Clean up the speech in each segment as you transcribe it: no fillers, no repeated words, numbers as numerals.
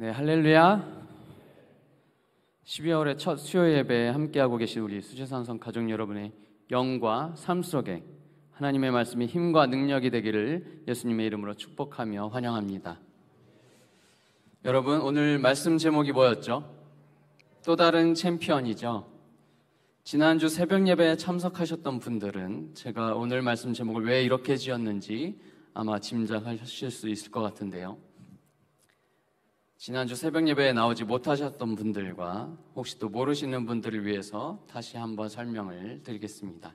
네, 할렐루야. 12월의 첫 수요 예배에 함께하고 계신 우리 수지산성 가족 여러분의 영과 삶 속에 하나님의 말씀이 힘과 능력이 되기를 예수님의 이름으로 축복하며 환영합니다. 여러분, 오늘 말씀 제목이 뭐였죠? 또 다른 챔피언이죠. 지난주 새벽 예배에 참석하셨던 분들은 제가 오늘 말씀 제목을 왜 이렇게 지었는지 아마 짐작하실 수 있을 것 같은데요. 지난주 새벽 예배에 나오지 못하셨던 분들과 혹시 또 모르시는 분들을 위해서 다시 한번 설명을 드리겠습니다.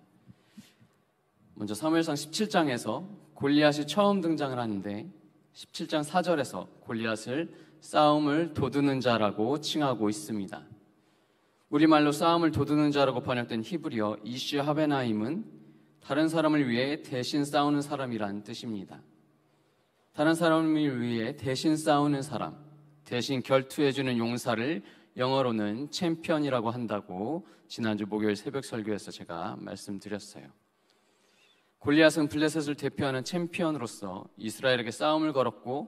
먼저 사무엘상 17장에서 골리앗이 처음 등장을 하는데 17장 4절에서 골리앗을 싸움을 도두는 자라고 칭하고 있습니다. 우리말로 싸움을 도두는 자라고 번역된 히브리어 이슈 하베나임은 다른 사람을 위해 대신 싸우는 사람이란 뜻입니다. 다른 사람을 위해 대신 싸우는 사람, 대신 결투해주는 용사를 영어로는 챔피언이라고 한다고 지난주 목요일 새벽 설교에서 제가 말씀드렸어요. 골리앗은 블레셋을 대표하는 챔피언으로서 이스라엘에게 싸움을 걸었고,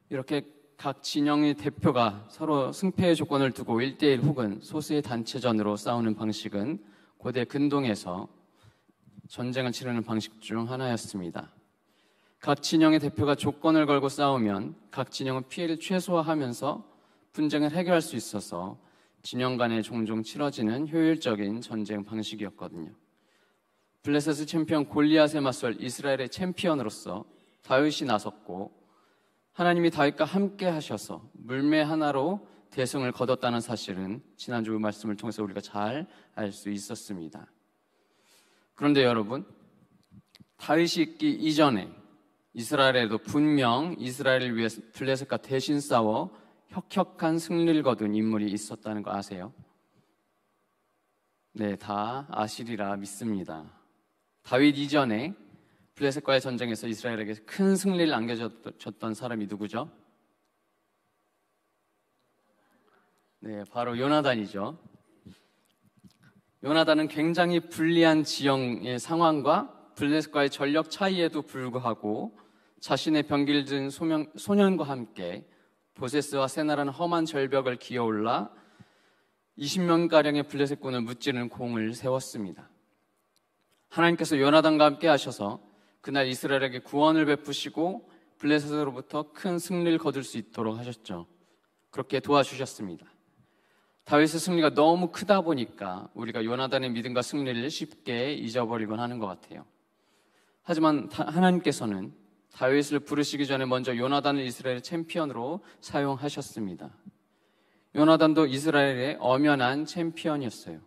이렇게 각 진영의 대표가 서로 승패의 조건을 두고 1대1 혹은 소수의 단체전으로 싸우는 방식은 고대 근동에서 전쟁을 치르는 방식 중 하나였습니다. 각 진영의 대표가 조건을 걸고 싸우면 각 진영은 피해를 최소화하면서 분쟁을 해결할 수 있어서 진영 간에 종종 치러지는 효율적인 전쟁 방식이었거든요. 블레셋의 챔피언 골리앗에 맞설 이스라엘의 챔피언으로서 다윗이 나섰고, 하나님이 다윗과 함께 하셔서 물매 하나로 대승을 거뒀다는 사실은 지난주 말씀을 통해서 우리가 잘 알 수 있었습니다. 그런데 여러분, 다윗이 있기 이전에 이스라엘에도 분명 이스라엘을 위해 블레셋과 대신 싸워 혁혁한 승리를 거둔 인물이 있었다는 거 아세요? 네, 다 아시리라 믿습니다. 다윗 이전에 블레셋과의 전쟁에서 이스라엘에게 큰 승리를 안겨줬던 사람이 누구죠? 네, 바로 요나단이죠. 요나단은 굉장히 불리한 지형의 상황과 블레셋과의 전력 차이에도 불구하고 자신의 병기를 든 소년과 함께 보세스와 세나라는 험한 절벽을 기어올라 20명가량의 블레셋군을 무찌르는 공을 세웠습니다. 하나님께서 요나단과 함께 하셔서 그날 이스라엘에게 구원을 베푸시고 블레셋으로부터 큰 승리를 거둘 수 있도록 하셨죠. 그렇게 도와주셨습니다. 다윗의 승리가 너무 크다 보니까 우리가 요나단의 믿음과 승리를 쉽게 잊어버리곤 하는 것 같아요. 하지만 하나님께서는 다윗을 부르시기 전에 먼저 요나단을 이스라엘의 챔피언으로 사용하셨습니다. 요나단도 이스라엘의 엄연한 챔피언이었어요.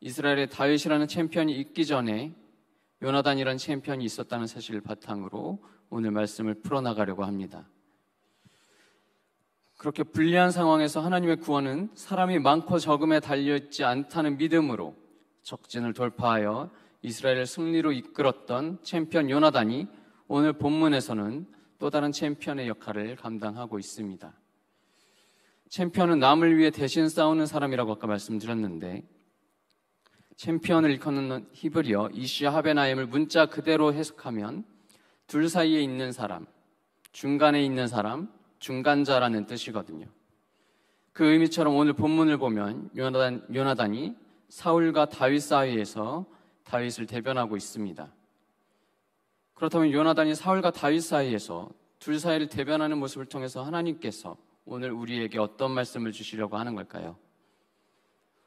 이스라엘에 다윗이라는 챔피언이 있기 전에 요나단이라는 챔피언이 있었다는 사실을 바탕으로 오늘 말씀을 풀어나가려고 합니다. 그렇게 불리한 상황에서 하나님의 구원은 사람이 많고 적음에 달려있지 않다는 믿음으로 적진을 돌파하여 이스라엘을 승리로 이끌었던 챔피언 요나단이 오늘 본문에서는 또 다른 챔피언의 역할을 감당하고 있습니다. 챔피언은 남을 위해 대신 싸우는 사람이라고 아까 말씀드렸는데, 챔피언을 일컫는 히브리어 이슈 하베나임을 문자 그대로 해석하면 둘 사이에 있는 사람, 중간에 있는 사람, 중간자라는 뜻이거든요. 그 의미처럼 오늘 본문을 보면 요나단이 사울과 다윗 사이에서 다윗을 대변하고 있습니다. 그렇다면 요나단이 사울과 다윗 사이에서 둘 사이를 대변하는 모습을 통해서 하나님께서 오늘 우리에게 어떤 말씀을 주시려고 하는 걸까요?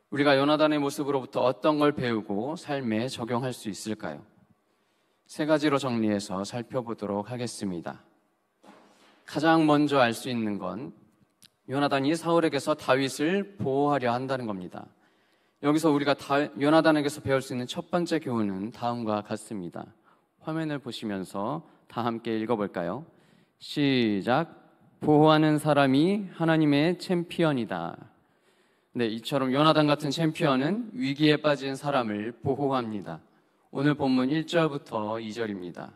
우리가 요나단의 모습으로부터 어떤 걸 배우고 삶에 적용할 수 있을까요? 세 가지로 정리해서 살펴보도록 하겠습니다. 가장 먼저 알 수 있는 건 요나단이 사울에게서 다윗을 보호하려 한다는 겁니다. 여기서 우리가 요나단에게서 배울 수 있는 첫 번째 교훈은 다음과 같습니다. 화면을 보시면서 다 함께 읽어볼까요? 시작. 보호하는 사람이 하나님의 챔피언이다. 네, 이처럼 요나단 같은 챔피언은 위기에 빠진 사람을 보호합니다. 오늘 본문 1절부터 2절입니다.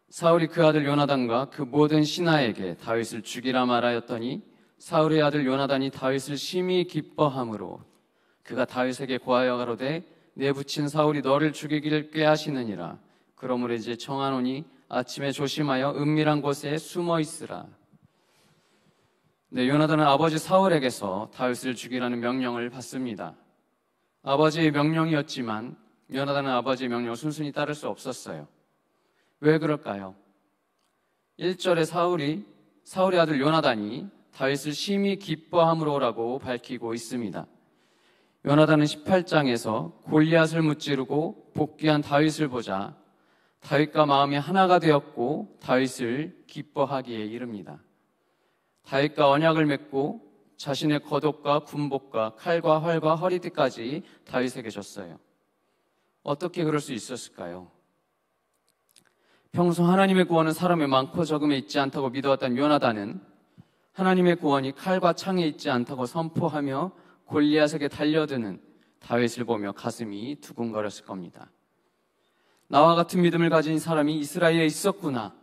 사울이 그 아들 요나단과 그 모든 신하에게 다윗을 죽이라 말하였더니 사울의 아들 요나단이 다윗을 심히 기뻐함으로 그가 다윗에게 고하여 가로되 내 부친 사울이 너를 죽이기를 꾀하시느니라. 그러므로 이제 청하노니 아침에 조심하여 은밀한 곳에 숨어 있으라. 네, 요나단은 아버지 사울에게서 다윗을 죽이라는 명령을 받습니다. 아버지의 명령이었지만 요나단은 아버지의 명령을 순순히 따를 수 없었어요. 왜 그럴까요? 1절에 사울의 아들 요나단이 다윗을 심히 기뻐함으로라고 밝히고 있습니다. 요나단은 18장에서 골리앗을 무찌르고 복귀한 다윗을 보자 다윗과 마음이 하나가 되었고 다윗을 기뻐하기에 이릅니다. 다윗과 언약을 맺고 자신의 겉옷과 군복과 칼과 활과 허리띠까지 다윗에게 줬어요. 어떻게 그럴 수 있었을까요? 평소 하나님의 구원은 사람의 많고 적음에 있지 않다고 믿어왔던 요나단은 하나님의 구원이 칼과 창에 있지 않다고 선포하며 골리앗에게 달려드는 다윗을 보며 가슴이 두근거렸을 겁니다. 나와 같은 믿음을 가진 사람이 이스라엘에 있었구나.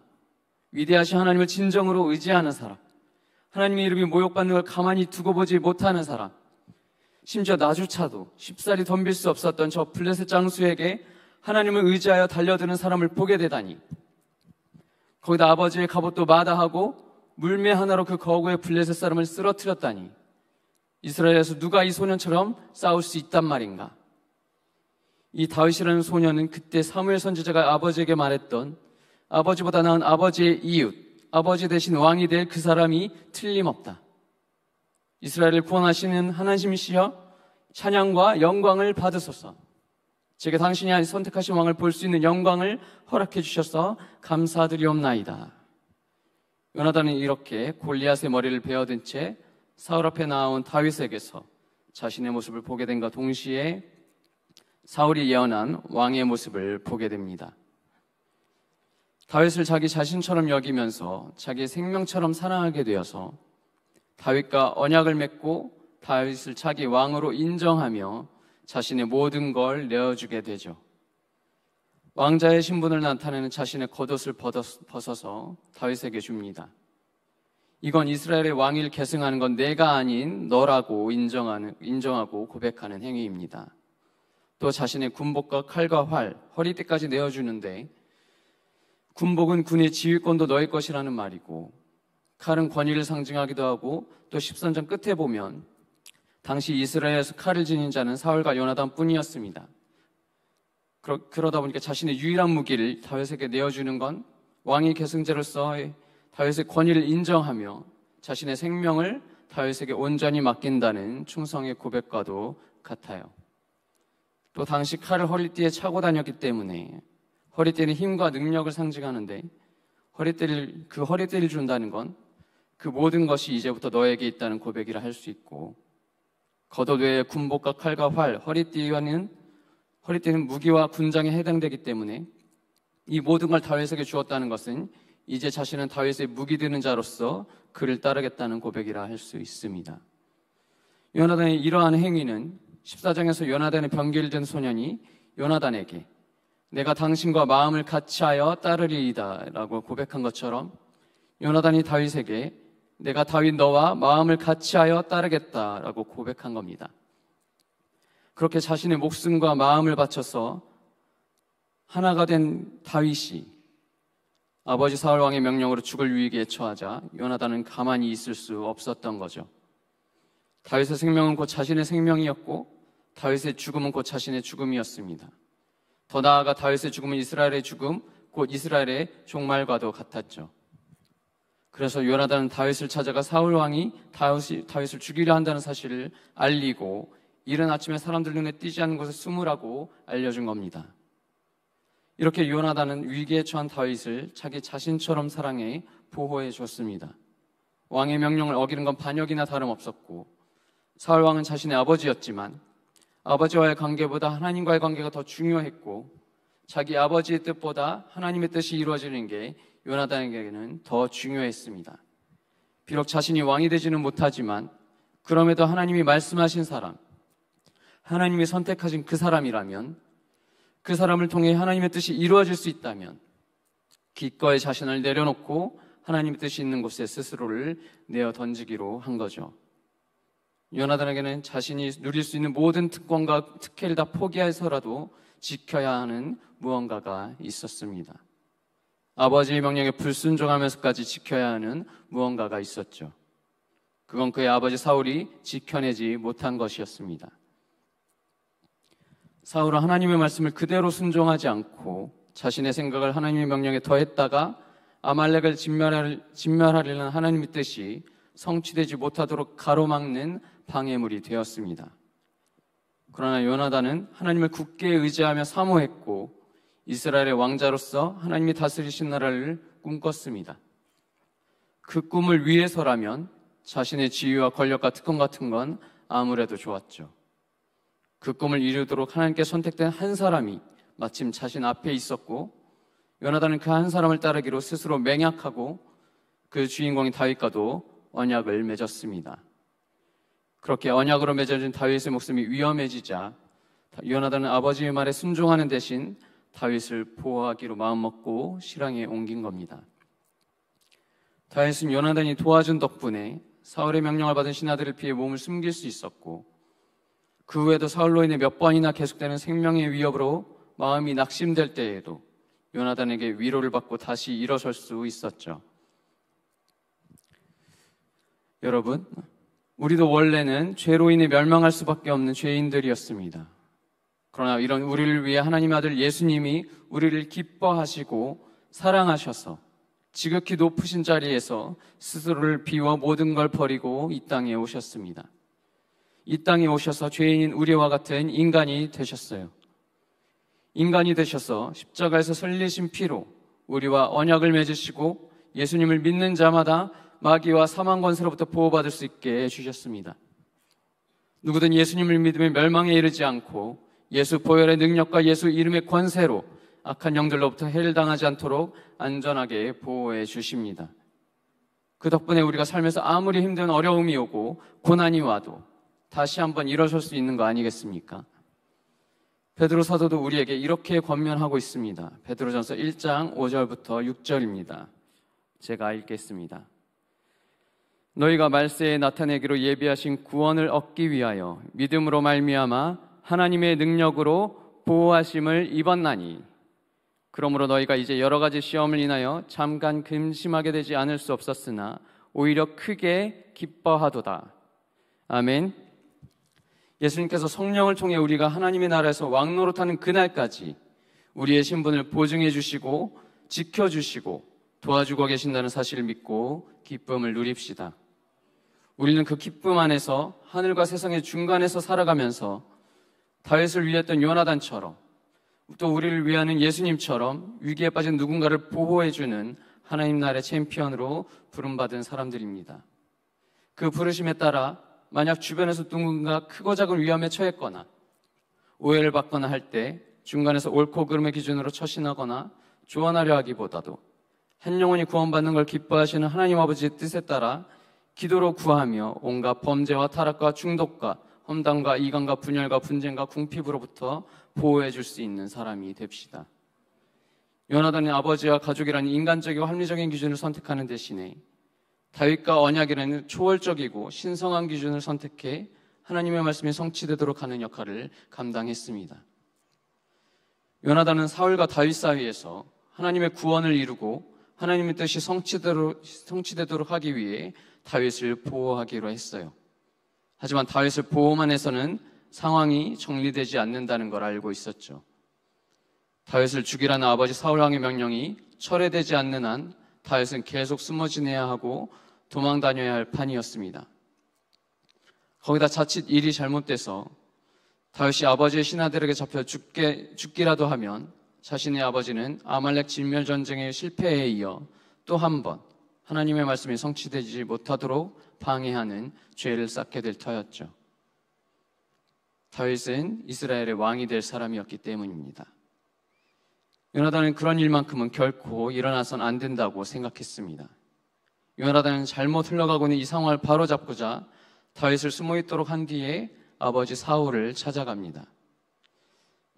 위대하신 하나님을 진정으로 의지하는 사람, 하나님의 이름이 모욕받는 걸 가만히 두고 보지 못하는 사람, 심지어 나조차도 쉽사리 덤빌 수 없었던 저 블레셋 장수에게 하나님을 의지하여 달려드는 사람을 보게 되다니, 거기다 아버지의 갑옷도 마다하고 물매 하나로 그 거구의 블레셋 사람을 쓰러뜨렸다니, 이스라엘에서 누가 이 소년처럼 싸울 수 있단 말인가? 이 다윗이라는 소년은 그때 사무엘 선지자가 아버지에게 말했던 아버지보다 나은 아버지의 이웃, 아버지 대신 왕이 될 그 사람이 틀림없다. 이스라엘을 구원하시는 하나님이시여 찬양과 영광을 받으소서. 제게 당신이 선택하신 왕을 볼 수 있는 영광을 허락해 주셔서 감사드리옵나이다. 요나단은 이렇게 골리앗의 머리를 베어든 채 사울 앞에 나온 다윗에게서 자신의 모습을 보게 된과 동시에 사울이 예언한 왕의 모습을 보게 됩니다. 다윗을 자기 자신처럼 여기면서 자기의 생명처럼 사랑하게 되어서 다윗과 언약을 맺고 다윗을 자기 왕으로 인정하며 자신의 모든 걸 내어주게 되죠. 왕자의 신분을 나타내는 자신의 겉옷을 벗어서 다윗에게 줍니다. 이건 이스라엘의 왕위를 계승하는 건 내가 아닌 너라고 인정하고 고백하는 행위입니다. 또 자신의 군복과 칼과 활, 허리띠까지 내어주는데, 군복은 군의 지휘권도 너의 것이라는 말이고, 칼은 권위를 상징하기도 하고, 또 13장 끝에 보면 당시 이스라엘에서 칼을 지닌 자는 사울과 요나단 뿐이었습니다. 그러다 보니까 자신의 유일한 무기를 다윗에게 내어주는 건 왕위 계승자로서 다윗의 권위를 인정하며 자신의 생명을 다윗에게 온전히 맡긴다는 충성의 고백과도 같아요. 또 당시 칼을 허리띠에 차고 다녔기 때문에 허리띠는 힘과 능력을 상징하는데 그 허리띠를 준다는 건 그 모든 것이 이제부터 너에게 있다는 고백이라 할 수 있고, 겉옷 외에 군복과 칼과 활, 허리띠는 무기와 군장에 해당되기 때문에 이 모든 걸 다윗에게 주었다는 것은 이제 자신은 다윗의 무기 되는 자로서 그를 따르겠다는 고백이라 할 수 있습니다. 요나단의 이러한 행위는 14장에서 요나단의 병기를 든 소년이 요나단에게 내가 당신과 마음을 같이하여 따르리이다 라고 고백한 것처럼 요나단이 다윗에게 내가 다윗 너와 마음을 같이하여 따르겠다 라고 고백한 겁니다. 그렇게 자신의 목숨과 마음을 바쳐서 하나가 된 다윗이 아버지 사울 왕의 명령으로 죽을 위기에 처하자 요나단은 가만히 있을 수 없었던 거죠. 다윗의 생명은 곧 자신의 생명이었고 다윗의 죽음은 곧 자신의 죽음이었습니다. 더 나아가 다윗의 죽음은 이스라엘의 죽음, 곧 이스라엘의 종말과도 같았죠. 그래서 요나단은 다윗을 찾아가 사울 왕이 다윗을 죽이려 한다는 사실을 알리고 이른 아침에 사람들 눈에 띄지 않는 곳에 숨으라고 알려준 겁니다. 이렇게 요나단은 위기에 처한 다윗을 자기 자신처럼 사랑해 보호해 줬습니다. 왕의 명령을 어기는 건 반역이나 다름없었고 사울 왕은 자신의 아버지였지만 아버지와의 관계보다 하나님과의 관계가 더 중요했고 자기 아버지의 뜻보다 하나님의 뜻이 이루어지는 게 요나단에게는 더 중요했습니다. 비록 자신이 왕이 되지는 못하지만 그럼에도 하나님이 말씀하신 사람, 하나님이 선택하신 그 사람이라면 그 사람을 통해 하나님의 뜻이 이루어질 수 있다면 기꺼이 자신을 내려놓고 하나님의 뜻이 있는 곳에 스스로를 내어 던지기로 한 거죠. 요나단에게는 자신이 누릴 수 있는 모든 특권과 특혜를 다 포기해서라도 지켜야 하는 무언가가 있었습니다. 아버지의 명령에 불순종하면서까지 지켜야 하는 무언가가 있었죠. 그건 그의 아버지 사울이 지켜내지 못한 것이었습니다. 사울은 하나님의 말씀을 그대로 순종하지 않고 자신의 생각을 하나님의 명령에 더했다가 아말렉을 진멸하려는 하나님의 뜻이 성취되지 못하도록 가로막는 방해물이 되었습니다. 그러나 요나단은 하나님을 굳게 의지하며 사모했고 이스라엘의 왕자로서 하나님이 다스리신 나라를 꿈꿨습니다. 그 꿈을 위해서라면 자신의 지위와 권력과 특권 같은 건 아무래도 좋았죠. 그 꿈을 이루도록 하나님께 선택된 한 사람이 마침 자신 앞에 있었고 요나단은 그 한 사람을 따르기로 스스로 맹약하고 그 주인공인 다윗과도 언약을 맺었습니다. 그렇게 언약으로 맺어진 다윗의 목숨이 위험해지자 요나단은 아버지의 말에 순종하는 대신 다윗을 보호하기로 마음먹고 실황에 옮긴 겁니다. 다윗은 요나단이 도와준 덕분에 사울의 명령을 받은 신하들을 피해 몸을 숨길 수 있었고 그 후에도 사울로 인해 몇 번이나 계속되는 생명의 위협으로 마음이 낙심될 때에도 요나단에게 위로를 받고 다시 일어설 수 있었죠. 여러분, 우리도 원래는 죄로 인해 멸망할 수밖에 없는 죄인들이었습니다. 그러나 이런 우리를 위해 하나님의 아들 예수님이 우리를 기뻐하시고 사랑하셔서 지극히 높으신 자리에서 스스로를 비워 모든 걸 버리고 이 땅에 오셨습니다. 이 땅에 오셔서 죄인인 우리와 같은 인간이 되셨어요. 인간이 되셔서 십자가에서 흘리신 피로 우리와 언약을 맺으시고 예수님을 믿는 자마다 마귀와 사망 권세로부터 보호받을 수 있게 해주셨습니다. 누구든 예수님을 믿으면 멸망에 이르지 않고 예수 보혈의 능력과 예수 이름의 권세로 악한 영들로부터 해를 당하지 않도록 안전하게 보호해 주십니다. 그 덕분에 우리가 살면서 아무리 힘든 어려움이 오고 고난이 와도 다시 한번 일어설 수 있는 거 아니겠습니까? 베드로 사도도 우리에게 이렇게 권면하고 있습니다. 베드로전서 1장 5절부터 6절입니다. 제가 읽겠습니다. 너희가 말세에 나타내기로 예비하신 구원을 얻기 위하여 믿음으로 말미암아 하나님의 능력으로 보호하심을 입었나니 그러므로 너희가 이제 여러 가지 시험을 인하여 잠깐 근심하게 되지 않을 수 없었으나 오히려 크게 기뻐하도다. 아멘. 예수님께서 성령을 통해 우리가 하나님의 나라에서 왕노릇하는 그날까지 우리의 신분을 보증해 주시고 지켜주시고 도와주고 계신다는 사실을 믿고 기쁨을 누립시다. 우리는 그 기쁨 안에서 하늘과 세상의 중간에서 살아가면서 다윗을 위했던 요나단처럼 또 우리를 위하는 예수님처럼 위기에 빠진 누군가를 보호해주는 하나님 나라의 챔피언으로 부름받은 사람들입니다. 그 부르심에 따라 만약 주변에서 누군가 크고 작은 위험에 처했거나 오해를 받거나 할 때 중간에서 옳고 그름의 기준으로 처신하거나 조언하려 하기보다도 한 영혼이 구원받는 걸 기뻐하시는 하나님 아버지의 뜻에 따라 기도로 구하며 온갖 범죄와 타락과 중독과 험담과 이간과 분열과 분쟁과 궁핍으로부터 보호해 줄 수 있는 사람이 됩시다. 요나단의 아버지와 가족이라는 인간적이고 합리적인 기준을 선택하는 대신에 다윗과 언약이라는 초월적이고 신성한 기준을 선택해 하나님의 말씀이 성취되도록 하는 역할을 감당했습니다. 요나단은 사울과 다윗 사이에서 하나님의 구원을 이루고 하나님의 뜻이 성취되도록 하기 위해 다윗을 보호하기로 했어요. 하지만 다윗을 보호만 해서는 상황이 정리되지 않는다는 걸 알고 있었죠. 다윗을 죽이라는 아버지 사울왕의 명령이 철회되지 않는 한 다윗은 계속 숨어 지내야 하고 도망 다녀야 할 판이었습니다. 거기다 자칫 일이 잘못돼서 다윗이 아버지의 신하들에게 잡혀 죽기라도 하면 자신의 아버지는 아말렉 진멸 전쟁의 실패에 이어 또 한 번 하나님의 말씀이 성취되지 못하도록 방해하는 죄를 쌓게 될 터였죠. 다윗은 이스라엘의 왕이 될 사람이었기 때문입니다. 요나단은 그런 일만큼은 결코 일어나선 안 된다고 생각했습니다. 요나단은 잘못 흘러가고 있는 이 상황을 바로잡고자 다윗을 숨어있도록 한 뒤에 아버지 사울을 찾아갑니다.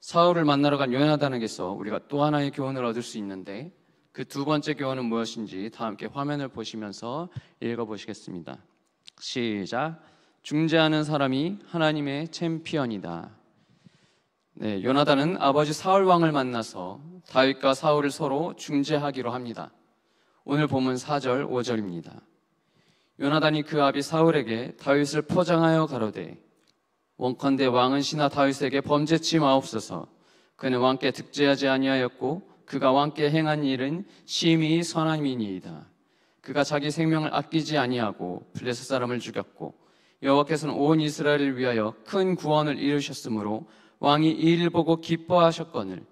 사울을 만나러 간 요나단에게서 우리가 또 하나의 교훈을 얻을 수 있는데 그 두 번째 교훈은 무엇인지 다 함께 화면을 보시면서 읽어보시겠습니다. 시작. 중재하는 사람이 하나님의 챔피언이다. 네, 요나단은 아버지 사울 왕을 만나서 다윗과 사울을 서로 중재하기로 합니다. 오늘 본문 4절, 5절입니다. 요나단이 그 아비 사울에게 다윗을 포장하여 가로되 원컨대 왕은 신하 다윗에게 범죄치 마옵소서. 그는 왕께 득죄하지 아니하였고 그가 왕께 행한 일은 심히 선함이니이다. 그가 자기 생명을 아끼지 아니하고 블레셋 사람을 죽였고 여호와께서는 온 이스라엘을 위하여 큰 구원을 이루셨으므로 왕이 이 일을 보고 기뻐하셨거늘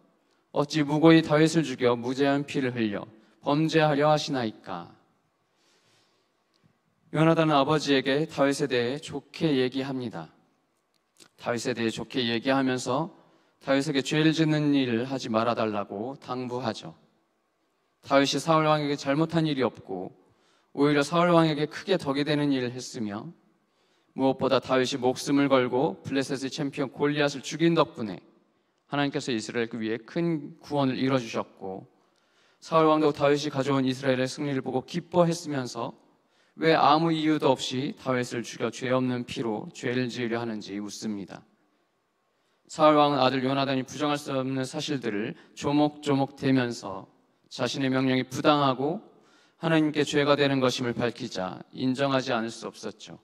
어찌 무고히 다윗을 죽여 무죄한 피를 흘려 범죄하려 하시나이까. 요나단은 아버지에게 다윗에 대해 좋게 얘기합니다. 다윗에 대해 좋게 얘기하면서 다윗에게 죄를 짓는 일을 하지 말아달라고 당부하죠. 다윗이 사울 왕에게 잘못한 일이 없고 오히려 사울 왕에게 크게 덕이 되는 일을 했으며 무엇보다 다윗이 목숨을 걸고 블레셋의 챔피언 골리앗을 죽인 덕분에 하나님께서 이스라엘 그 위에 큰 구원을 이뤄주셨고 사울 왕도 다윗이 가져온 이스라엘의 승리를 보고 기뻐했으면서 왜 아무 이유도 없이 다윗을 죽여 죄 없는 피로 죄를 지으려 하는지 묻습니다. 사울 왕은 아들 요나단이 부정할 수 없는 사실들을 조목조목 대면서 자신의 명령이 부당하고 하나님께 죄가 되는 것임을 밝히자 인정하지 않을 수 없었죠.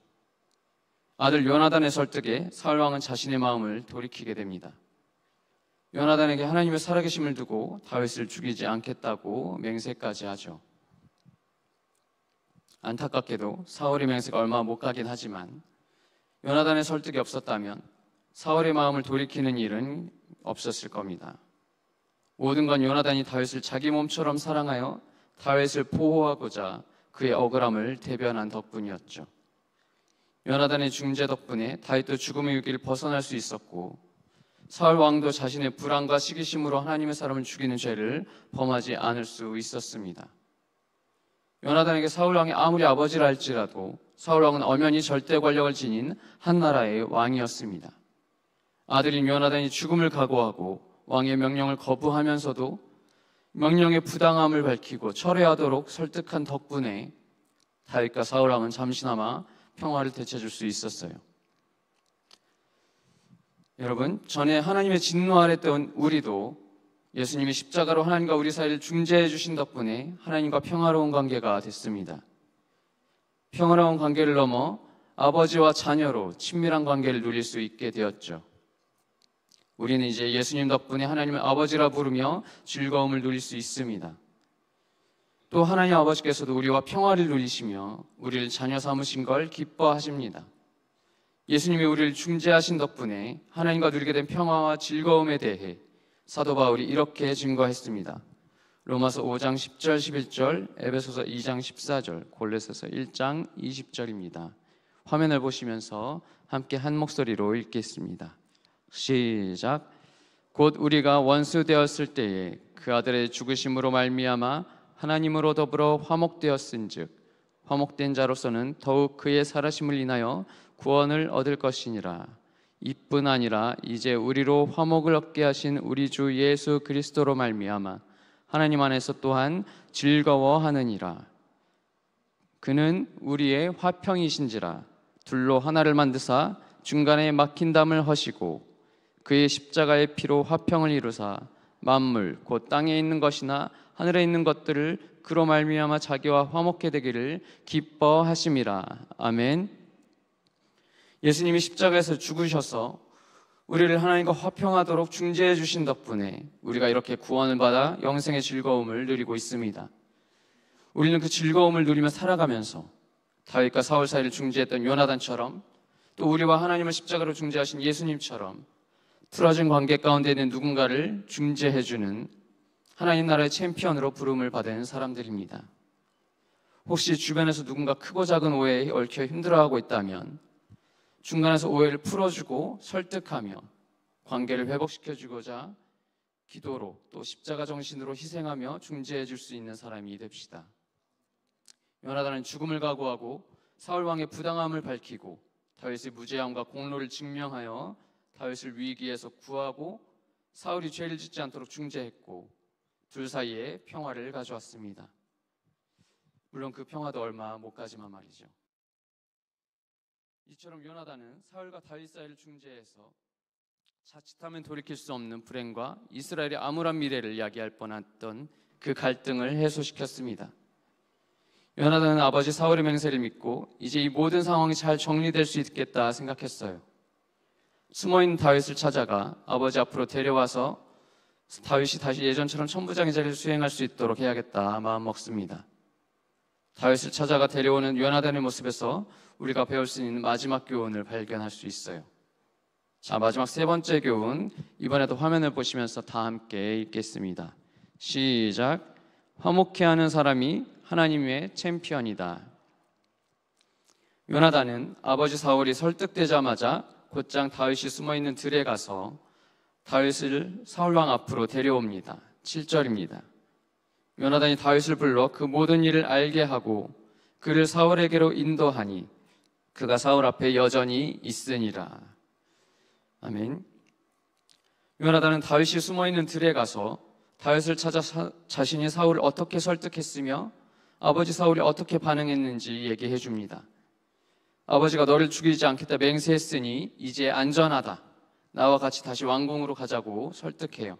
아들 요나단의 설득에 사울 왕은 자신의 마음을 돌이키게 됩니다. 요나단에게 하나님의 살아계심을 두고 다윗을 죽이지 않겠다고 맹세까지 하죠. 안타깝게도 사울의 맹세가 얼마 못 가긴 하지만 요나단의 설득이 없었다면 사울의 마음을 돌이키는 일은 없었을 겁니다. 모든 건 요나단이 다윗을 자기 몸처럼 사랑하여 다윗을 보호하고자 그의 억울함을 대변한 덕분이었죠. 요나단의 중재 덕분에 다윗도 죽음의 위기를 벗어날 수 있었고 사울 왕도 자신의 불안과 시기심으로 하나님의 사람을 죽이는 죄를 범하지 않을 수 있었습니다. 요나단에게 사울 왕이 아무리 아버지라 할지라도 사울 왕은 엄연히 절대 권력을 지닌 한 나라의 왕이었습니다. 아들인 요나단이 죽음을 각오하고 왕의 명령을 거부하면서도 명령의 부당함을 밝히고 철회하도록 설득한 덕분에 다윗과 사울 왕은 잠시나마 평화를 되찾을 수 있었어요. 여러분, 전에 하나님의 진노 아래 있던 우리도 예수님이 십자가로 하나님과 우리 사이를 중재해 주신 덕분에 하나님과 평화로운 관계가 됐습니다. 평화로운 관계를 넘어 아버지와 자녀로 친밀한 관계를 누릴 수 있게 되었죠. 우리는 이제 예수님 덕분에 하나님을 아버지라 부르며 즐거움을 누릴 수 있습니다. 또 하나님 아버지께서도 우리와 평화를 누리시며 우리를 자녀 삼으신 걸 기뻐하십니다. 예수님이 우리를 중재하신 덕분에 하나님과 누리게 된 평화와 즐거움에 대해 사도 바울이 이렇게 증거했습니다. 로마서 5장 10절 11절, 에베소서 2장 14절, 골로새서 1장 20절입니다. 화면을 보시면서 함께 한 목소리로 읽겠습니다. 시작. 곧 우리가 원수 되었을 때에 그 아들의 죽으심으로 말미암아 하나님으로 더불어 화목되었은즉 화목된 자로서는 더욱 그의 살아심을 인하여 구원을 얻을 것이니라. 이뿐 아니라 이제 우리로 화목을 얻게 하신 우리 주 예수 그리스도로 말미암아 하나님 안에서 또한 즐거워하느니라. 그는 우리의 화평이신지라. 둘로 하나를 만드사 중간에 막힌 담을 허시고 그의 십자가의 피로 화평을 이루사 만물 곧 땅에 있는 것이나 하늘에 있는 것들을 그로 말미암아 자기와 화목케 되기를 기뻐하심이라. 아멘. 예수님이 십자가에서 죽으셔서 우리를 하나님과 화평하도록 중재해 주신 덕분에 우리가 이렇게 구원을 받아 영생의 즐거움을 누리고 있습니다. 우리는 그 즐거움을 누리며 살아가면서 다윗과 사울 사이를 중재했던 요나단처럼 또 우리와 하나님을 십자가로 중재하신 예수님처럼 틀어진 관계 가운데 있는 누군가를 중재해 주는 하나님 나라의 챔피언으로 부름을 받은 사람들입니다. 혹시 주변에서 누군가 크고 작은 오해에 얽혀 힘들어하고 있다면 중간에서 오해를 풀어주고 설득하며 관계를 회복시켜주고자 기도로 또 십자가 정신으로 희생하며 중재해 줄 수 있는 사람이 됩시다. 요나단은 죽음을 각오하고 사울 왕의 부당함을 밝히고 다윗의 무죄함과 공로를 증명하여 다윗을 위기에서 구하고 사울이 죄를 짓지 않도록 중재했고 둘 사이에 평화를 가져왔습니다. 물론 그 평화도 얼마 못 가지만 말이죠. 이처럼 요나단은 사울과 다윗 사이를 중재해서 자칫하면 돌이킬 수 없는 불행과 이스라엘의 암울한 미래를 야기할 뻔했던 그 갈등을 해소시켰습니다. 요나단은 아버지 사울의 맹세를 믿고 이제 이 모든 상황이 잘 정리될 수 있겠다 생각했어요. 숨어있는 다윗을 찾아가 아버지 앞으로 데려와서 다윗이 다시 예전처럼 천부장의 자리를 수행할 수 있도록 해야겠다 마음먹습니다. 다윗을 찾아가 데려오는 요나단의 모습에서 우리가 배울 수 있는 마지막 교훈을 발견할 수 있어요. 자, 마지막 세 번째 교훈, 이번에도 화면을 보시면서 다 함께 읽겠습니다. 시작. 화목해하는 사람이 하나님의 챔피언이다. 요나단은 아버지 사울이 설득되자마자 곧장 다윗이 숨어있는 들에 가서 다윗을 사울왕 앞으로 데려옵니다. 7절입니다. 요나단이 다윗을 불러 그 모든 일을 알게 하고 그를 사울에게로 인도하니 그가 사울 앞에 여전히 있으니라. 아멘. 요나단은 다윗이 숨어있는 들에 가서 다윗을 찾아 자신이 사울을 어떻게 설득했으며 아버지 사울이 어떻게 반응했는지 얘기해 줍니다. 아버지가 너를 죽이지 않겠다 맹세했으니 이제 안전하다. 나와 같이 다시 왕궁으로 가자고 설득해요.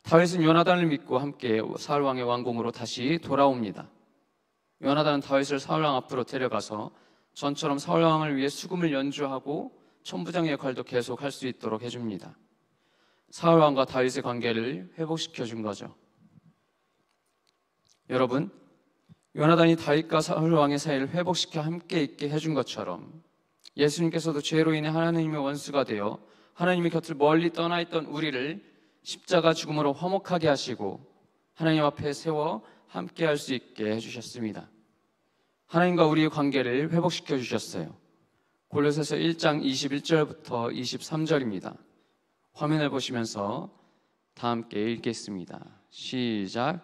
다윗은 요나단을 믿고 함께 사울왕의 왕궁으로 다시 돌아옵니다. 요나단은 다윗을 사울왕 앞으로 데려가서 전처럼 사울왕을 위해 수금을 연주하고 천부장의 역할도 계속 할 수 있도록 해줍니다. 사울왕과 다윗의 관계를 회복시켜 준 거죠. 여러분, 요나단이 다윗과 사울왕의 사이를 회복시켜 함께 있게 해준 것처럼 예수님께서도 죄로 인해 하나님의 원수가 되어 하나님의 곁을 멀리 떠나 있던 우리를 십자가 죽음으로 화목하게 하시고 하나님 앞에 세워 함께 할 수 있게 해주셨습니다. 하나님과 우리의 관계를 회복시켜 주셨어요. 골로새서 1장 21절부터 23절입니다. 화면을 보시면서 다 함께 읽겠습니다. 시작.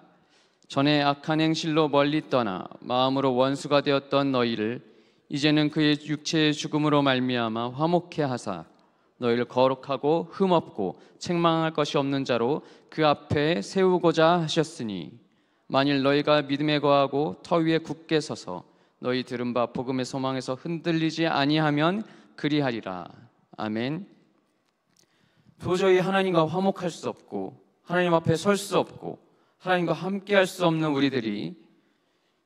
전에 악한 행실로 멀리 떠나 마음으로 원수가 되었던 너희를 이제는 그의 육체의 죽음으로 말미암아 화목해 하사 너희를 거룩하고 흠없고 책망할 것이 없는 자로 그 앞에 세우고자 하셨으니 만일 너희가 믿음에 거하고 터 위에 굳게 서서 너희 들은 바 복음의 소망에서 흔들리지 아니하면 그리하리라. 아멘. 도저히 하나님과 화목할 수 없고 하나님 앞에 설 수 없고 하나님과 함께 할 수 없는 우리들이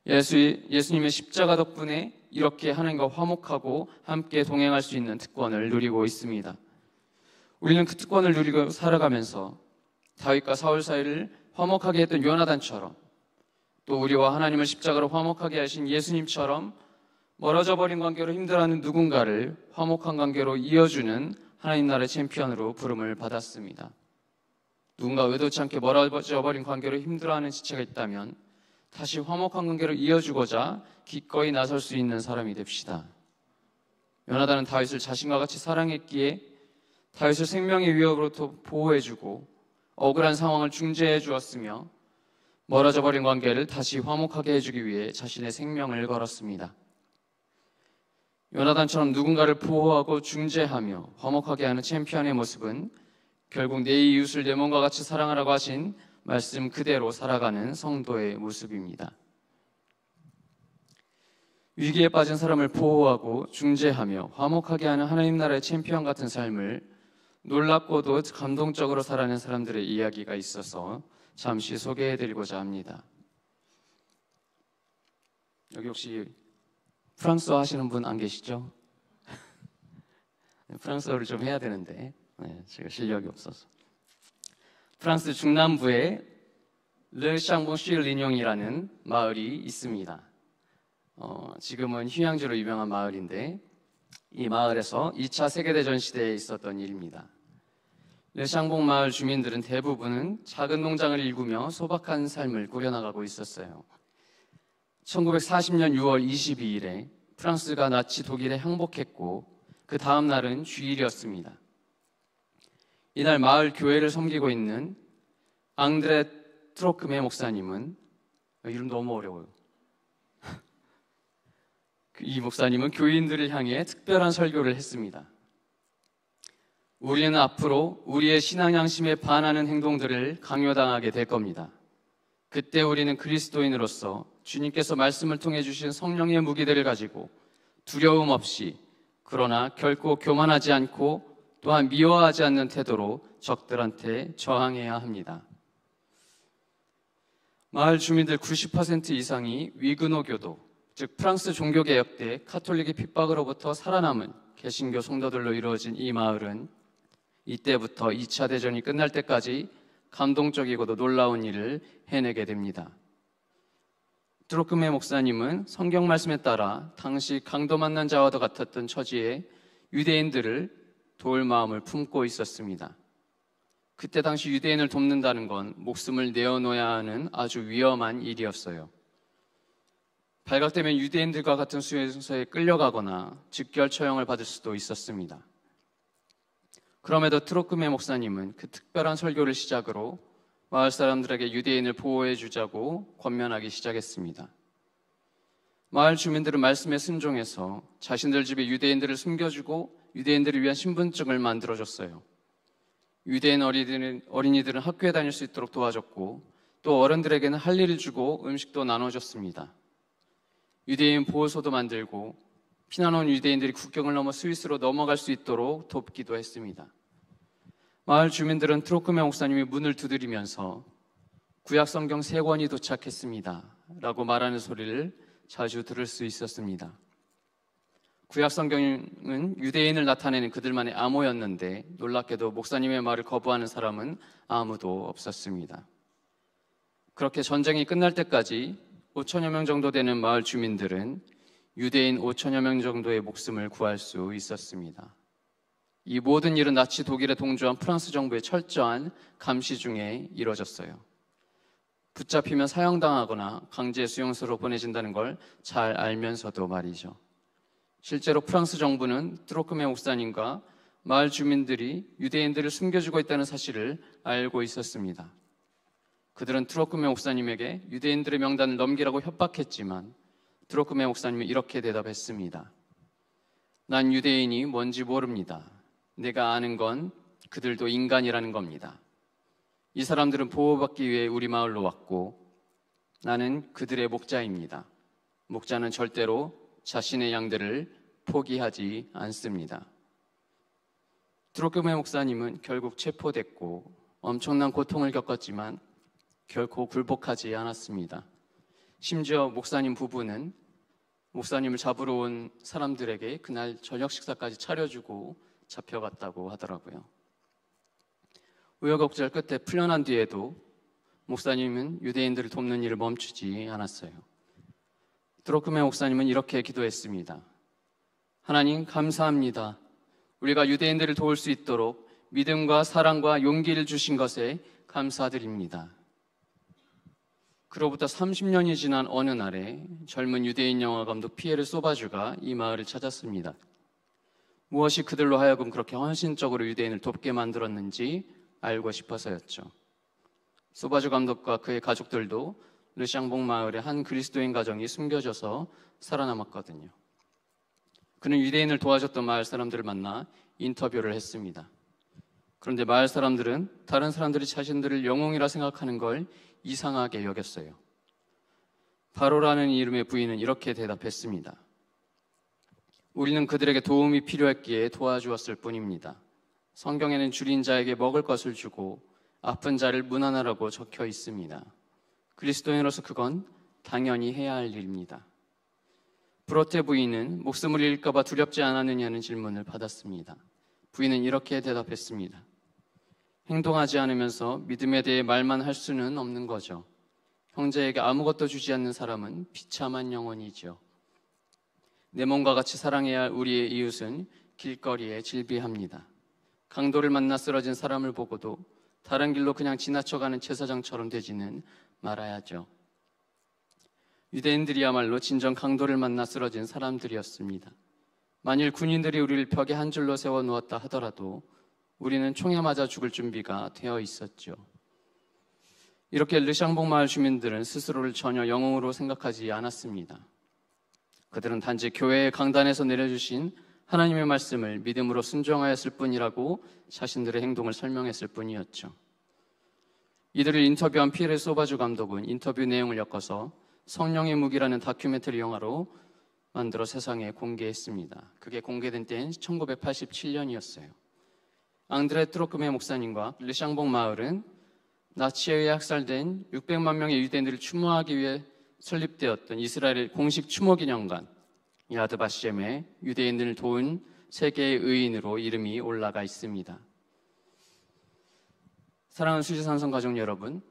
예수님의 십자가 덕분에 이렇게 하나님과 화목하고 함께 동행할 수 있는 특권을 누리고 있습니다. 우리는 그 특권을 누리고 살아가면서 다윗과 사울 사이를 화목하게 했던 요나단처럼 또 우리와 하나님을 십자가로 화목하게 하신 예수님처럼 멀어져 버린 관계로 힘들어하는 누군가를 화목한 관계로 이어주는 하나님 나라의 챔피언으로 부름을 받았습니다. 누군가 의도치 않게 멀어져 버린 관계로 힘들어하는 지체가 있다면 다시 화목한 관계로 이어주고자 기꺼이 나설 수 있는 사람이 됩시다. 요나단은 다윗을 자신과 같이 사랑했기에 다윗을 생명의 위협으로부터 보호해주고 억울한 상황을 중재해 주었으며 멀어져 버린 관계를 다시 화목하게 해주기 위해 자신의 생명을 걸었습니다. 요나단처럼 누군가를 보호하고 중재하며 화목하게 하는 챔피언의 모습은 결국 내 이웃을 내 몸과 같이 사랑하라고 하신 말씀 그대로 살아가는 성도의 모습입니다. 위기에 빠진 사람을 보호하고 중재하며 화목하게 하는 하나님 나라의 챔피언 같은 삶을 놀랍고도 감동적으로 살아낸 사람들의 이야기가 있어서 잠시 소개해드리고자 합니다. 여기 혹시 프랑스어 하시는 분 안 계시죠? 프랑스어를 좀 해야 되는데 제가 실력이 없어서. 프랑스 중남부에 르 샹봉슈 리뇽이라는 마을이 있습니다. 지금은 휴양지로 유명한 마을인데 이 마을에서 2차 세계대전 시대에 있었던 일입니다. 르 샹봉 마을 주민들은 대부분은 작은 농장을 일구며 소박한 삶을 꾸려나가고 있었어요. 1940년 6월 22일에 프랑스가 나치 독일에 항복했고 그 다음 날은 주일이었습니다. 이날 마을 교회를 섬기고 있는 앙드레 트로크메 목사님은 이름 너무 어려워요. 이 목사님은 교인들을 향해 특별한 설교를 했습니다. 우리는 앞으로 우리의 신앙 양심에 반하는 행동들을 강요당하게 될 겁니다. 그때 우리는 그리스도인으로서 주님께서 말씀을 통해 주신 성령의 무기들을 가지고 두려움 없이 그러나 결코 교만하지 않고 또한 미워하지 않는 태도로 적들한테 저항해야 합니다. 마을 주민들 90% 이상이 위그노교도, 즉 프랑스 종교개혁 때 카톨릭의 핍박으로부터 살아남은 개신교 성도들로 이루어진 이 마을은 이때부터 2차 대전이 끝날 때까지 감동적이고도 놀라운 일을 해내게 됩니다. 트로크메 목사님은 성경 말씀에 따라 당시 강도 만난 자와도 같았던 처지에 유대인들을 도울 마음을 품고 있었습니다. 그때 당시 유대인을 돕는다는 건 목숨을 내어놓아야 하는 아주 위험한 일이었어요. 발각되면 유대인들과 같은 수용소에 끌려가거나 즉결 처형을 받을 수도 있었습니다. 그럼에도 트로크메 목사님은 그 특별한 설교를 시작으로 마을 사람들에게 유대인을 보호해 주자고 권면하기 시작했습니다. 마을 주민들은 말씀에 순종해서 자신들 집에 유대인들을 숨겨주고 유대인들을 위한 신분증을 만들어줬어요. 유대인 어린이들은 학교에 다닐 수 있도록 도와줬고 또 어른들에게는 할 일을 주고 음식도 나눠줬습니다. 유대인 보호소도 만들고 피난 온 유대인들이 국경을 넘어 스위스로 넘어갈 수 있도록 돕기도 했습니다. 마을 주민들은 트로크메 목사님이 문을 두드리면서 구약 성경 3권이 도착했습니다 라고 말하는 소리를 자주 들을 수 있었습니다. 구약 성경은 유대인을 나타내는 그들만의 암호였는데 놀랍게도 목사님의 말을 거부하는 사람은 아무도 없었습니다. 그렇게 전쟁이 끝날 때까지 5천여 명 정도 되는 마을 주민들은 유대인 5천여 명 정도의 목숨을 구할 수 있었습니다. 이 모든 일은 나치 독일에 동조한 프랑스 정부의 철저한 감시 중에 이루어졌어요. 붙잡히면 사형당하거나 강제 수용소로 보내진다는 걸 잘 알면서도 말이죠. 실제로 프랑스 정부는 트로크메 목사님과 마을 주민들이 유대인들을 숨겨주고 있다는 사실을 알고 있었습니다. 그들은 트로크메 목사님에게 유대인들의 명단을 넘기라고 협박했지만 트로크메 목사님은 이렇게 대답했습니다. 난 유대인이 뭔지 모릅니다. 내가 아는 건 그들도 인간이라는 겁니다. 이 사람들은 보호받기 위해 우리 마을로 왔고 나는 그들의 목자입니다. 목자는 절대로 자신의 양들을 포기하지 않습니다. 트로크메 목사님은 결국 체포됐고 엄청난 고통을 겪었지만 결코 굴복하지 않았습니다. 심지어 목사님 부부는 목사님을 잡으러 온 사람들에게 그날 저녁 식사까지 차려주고 잡혀갔다고 하더라고요. 우여곡절 끝에 풀려난 뒤에도 목사님은 유대인들을 돕는 일을 멈추지 않았어요. 트로크메 목사님은 이렇게 기도했습니다. 하나님 감사합니다. 우리가 유대인들을 도울 수 있도록 믿음과 사랑과 용기를 주신 것에 감사드립니다. 그로부터 30년이 지난 어느 날에 젊은 유대인 영화 감독 피에르 소바주가 이 마을을 찾았습니다. 무엇이 그들로 하여금 그렇게 헌신적으로 유대인을 돕게 만들었는지 알고 싶어서였죠. 소바주 감독과 그의 가족들도 르샹봉 마을의 한 그리스도인 가정이 숨겨져서 살아남았거든요. 그는 유대인을 도와줬던 마을 사람들을 만나 인터뷰를 했습니다. 그런데 마을 사람들은 다른 사람들이 자신들을 영웅이라 생각하는 걸 이상하게 여겼어요. 바로라는 이름의 부인은 이렇게 대답했습니다. 우리는 그들에게 도움이 필요했기에 도와주었을 뿐입니다. 성경에는 줄인 자에게 먹을 것을 주고 아픈 자를 문안하라고 적혀 있습니다. 그리스도인으로서 그건 당연히 해야 할 일입니다. 브로테 부인은 목숨을 잃을까 봐 두렵지 않았느냐는 질문을 받았습니다. 부인은 이렇게 대답했습니다. 행동하지 않으면서 믿음에 대해 말만 할 수는 없는 거죠. 형제에게 아무것도 주지 않는 사람은 비참한 영혼이죠. 내 몸과 같이 사랑해야 할 우리의 이웃은 길거리에 질비합니다. 강도를 만나 쓰러진 사람을 보고도 다른 길로 그냥 지나쳐가는 제사장처럼 되지는 말아야죠. 유대인들이야말로 진정 강도를 만나 쓰러진 사람들이었습니다. 만일 군인들이 우리를 벽에 한 줄로 세워놓았다 하더라도 우리는 총에 맞아 죽을 준비가 되어 있었죠. 이렇게 르샹봉 마을 주민들은 스스로를 전혀 영웅으로 생각하지 않았습니다. 그들은 단지 교회의 강단에서 내려주신 하나님의 말씀을 믿음으로 순종하였을 뿐이라고 자신들의 행동을 설명했을 뿐이었죠. 이들을 인터뷰한 피에르 소바주 감독은 인터뷰 내용을 엮어서 성령의 무기라는 다큐멘터리 영화로 만들어 세상에 공개했습니다. 그게 공개된 때는 1987년이었어요. 앙드레 트로크메 목사님과 르샹봉 마을은 나치에 의해 학살된 600만 명의 유대인들을 추모하기 위해 설립되었던 이스라엘의 공식 추모 기념관 야드 바셴에 유대인들을 도운 세계의 의인으로 이름이 올라가 있습니다. 사랑하는 수지산성 가족 여러분,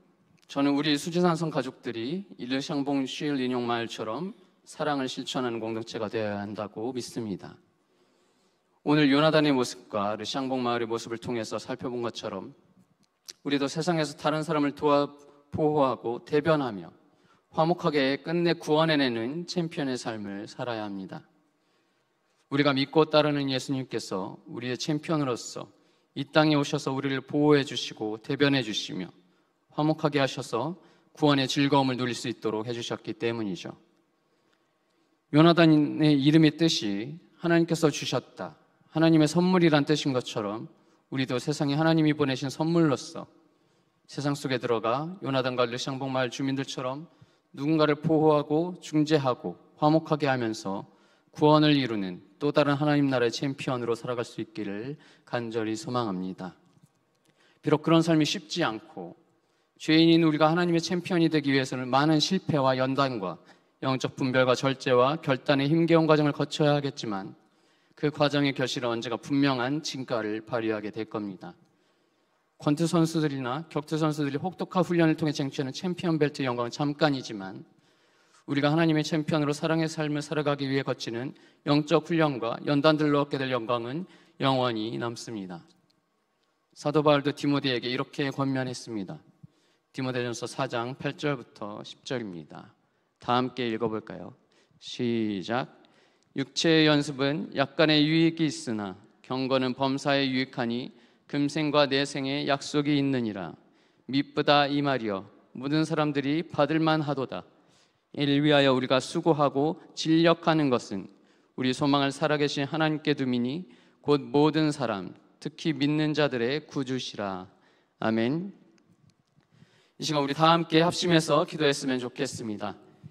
저는 우리 수지산성 가족들이 일르샹봉 쉴 인용 마을처럼 사랑을 실천하는 공동체가 되어야 한다고 믿습니다. 오늘 요나단의 모습과 르샹봉 마을의 모습을 통해서 살펴본 것처럼 우리도 세상에서 다른 사람을 보호하고 대변하며 화목하게 끝내 구원해내는 챔피언의 삶을 살아야 합니다. 우리가 믿고 따르는 예수님께서 우리의 챔피언으로서 이 땅에 오셔서 우리를 보호해 주시고 대변해 주시며 화목하게 하셔서 구원의 즐거움을 누릴 수 있도록 해주셨기 때문이죠. 요나단의 이름의 뜻이 하나님께서 주셨다, 하나님의 선물이란 뜻인 것처럼 우리도 세상에 하나님이 보내신 선물로서 세상 속에 들어가 요나단과 르샹봉 마을 주민들처럼 누군가를 보호하고 중재하고 화목하게 하면서 구원을 이루는 또 다른 하나님 나라의 챔피언으로 살아갈 수 있기를 간절히 소망합니다. 비록 그런 삶이 쉽지 않고 죄인인 우리가 하나님의 챔피언이 되기 위해서는 많은 실패와 연단과 영적 분별과 절제와 결단의 힘겨운 과정을 거쳐야 하겠지만 그 과정의 결실은 언제가 분명한 진가를 발휘하게 될 겁니다. 권투 선수들이나 격투 선수들이 혹독한 훈련을 통해 쟁취하는 챔피언 벨트 영광은 잠깐이지만 우리가 하나님의 챔피언으로 사랑의 삶을 살아가기 위해 거치는 영적 훈련과 연단들로 얻게 될 영광은 영원히 남습니다. 사도 바울도 디모데에게 이렇게 권면했습니다. 디모데전서 4장 8절부터 10절입니다. 다 함께 읽어볼까요? 시작. 육체의 연습은 약간의 유익이 있으나 경건은 범사에 유익하니 금생과 내생에 약속이 있느니라. 미쁘다 이 말이여 모든 사람들이 받을만 하도다. 이를 위하여 우리가 수고하고 진력하는 것은 우리 소망을 살아계신 하나님께 두미니 곧 모든 사람 특히 믿는 자들의 구주시라. 아멘. 이 시간 우리 다 함께 합심해서 기도했으면 좋겠습니다.